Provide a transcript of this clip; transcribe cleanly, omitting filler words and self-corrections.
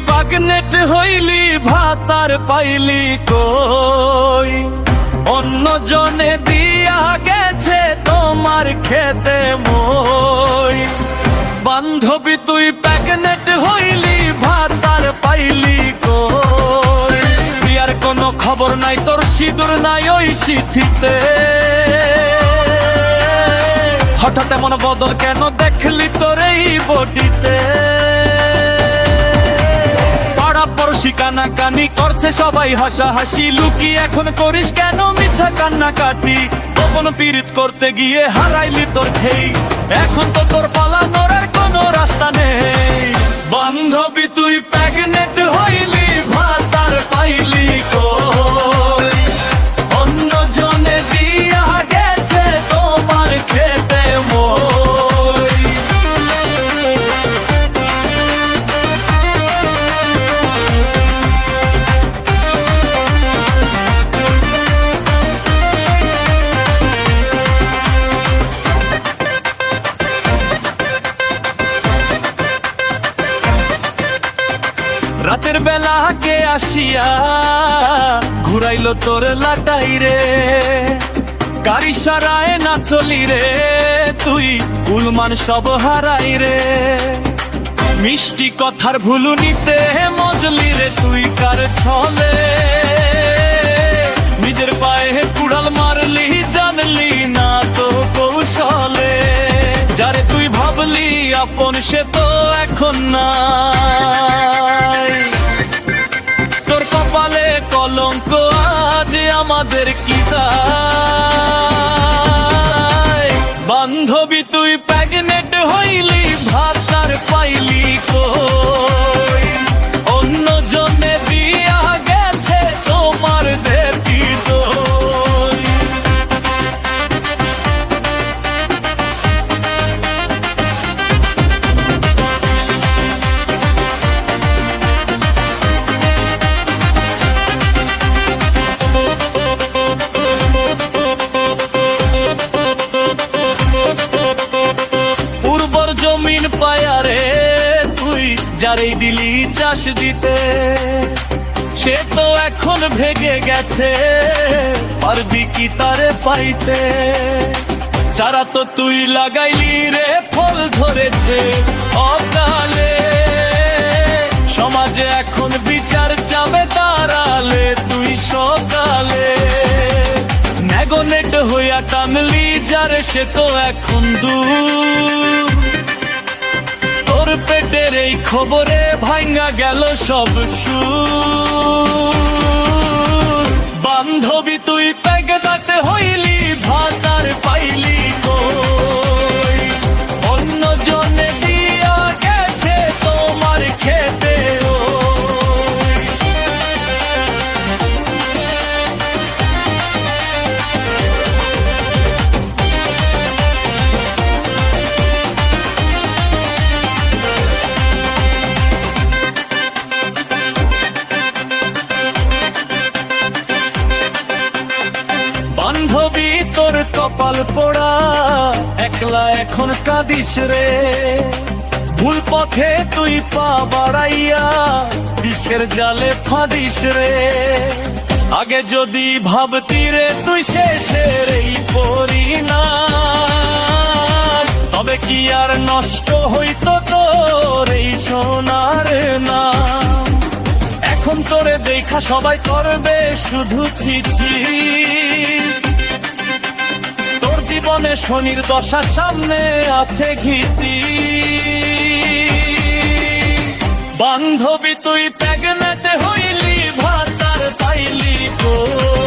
Pregnant হইলি ভাতার পাইলি কই, অন্য জনে দিয়া গেছে তোমার খেতে মই। বান্ধবী তুই প্রেগনেন্ট হইলি ভাতার পাইলি কই, বিয়ার কোনো খবর নাই তোর সিঁদুর নাই ওই সিথিতে। হঠাৎ এমন বদল কেন দেখলি তোর এই বডিতে? পাড়া পড়শি কানাকানি করছে সবাই হাসাহাসি, লুকি এখন করিস কেন মিছা কান্নাকাটি? গোপন পীড়িত করতে গিয়ে হারাইলি তোর খেই, এখন তো তোর পালানোর আর কোনো রাস্তা নেই। বান্ধবী তুই প্রেগনেন্ট হইলি ভাতার পাইলি কই, অন্য জনে দিয়া গেছে তোমার খেতে মই। রাতের বেলা কে আসিয়া ঘুরাইলো তোর লাটাই রে, গাড়ি সারায় না চলি রে তুই উলমান সব হারাই রে। মিষ্টি কথার ভুলু নিতে মজলি রে তুই কার ছলে, নিজের পায়ে কুড়াল মারলি জানলি না তো কৌশলে। যারে তুই ভাবলি আপন সে তো এখন নাই, তোর কপালে কলঙ্ক আজ আমাদের কি দায়? বান্ধবী তুই প্রেগনেন্ট হইলি ভাতার পাইলি কই, অন্য জনে দিয়া গেছে তোমার দেবী দই। উর্বর জমিন পায়ারে তুই যারেই দিলি চাষ দিতে, সে তো এখন ভেগে গেছে পারবি কি তারে পাইতে? চারা তো তুই লাগাইলি রে ফল ধরেছে অকালে, সমাজে এখন বিচার যাবে দাঁড়ালে তুই সকালে। নেগনেট হইয়া টানলি যারে সে তো এখন দূর, তোর পেটের এই খবরে ভাঙ্গা গেল সব সুর। বান্ধবী তুই প্রেগনেন্ট হইলি ভাতার পাইলি কই, অন্য জনে দিয়া গেছে তোমার খেতে ওই। বান্ধবী তোর কপাল পোড়া একলা এখন কাঁদিস রে, ভুল পথে তুই পা বাড়াইয়া বিষের জালে ফাঁদিস রে। আগে যদি ভাবতি রে তুই শেষের এই পরিণাম, তবে কি আর নষ্ট হইতো তোর এই সোনার নাম? এখন তোরে দেখা সবাই করবে শুধু ছিছি, তোর জীবনে শনির দশা সামনে আছে ঘিতি। বান্ধবী তুই প্রেগনেন্ট হইলি ভাতার পাইলি কই,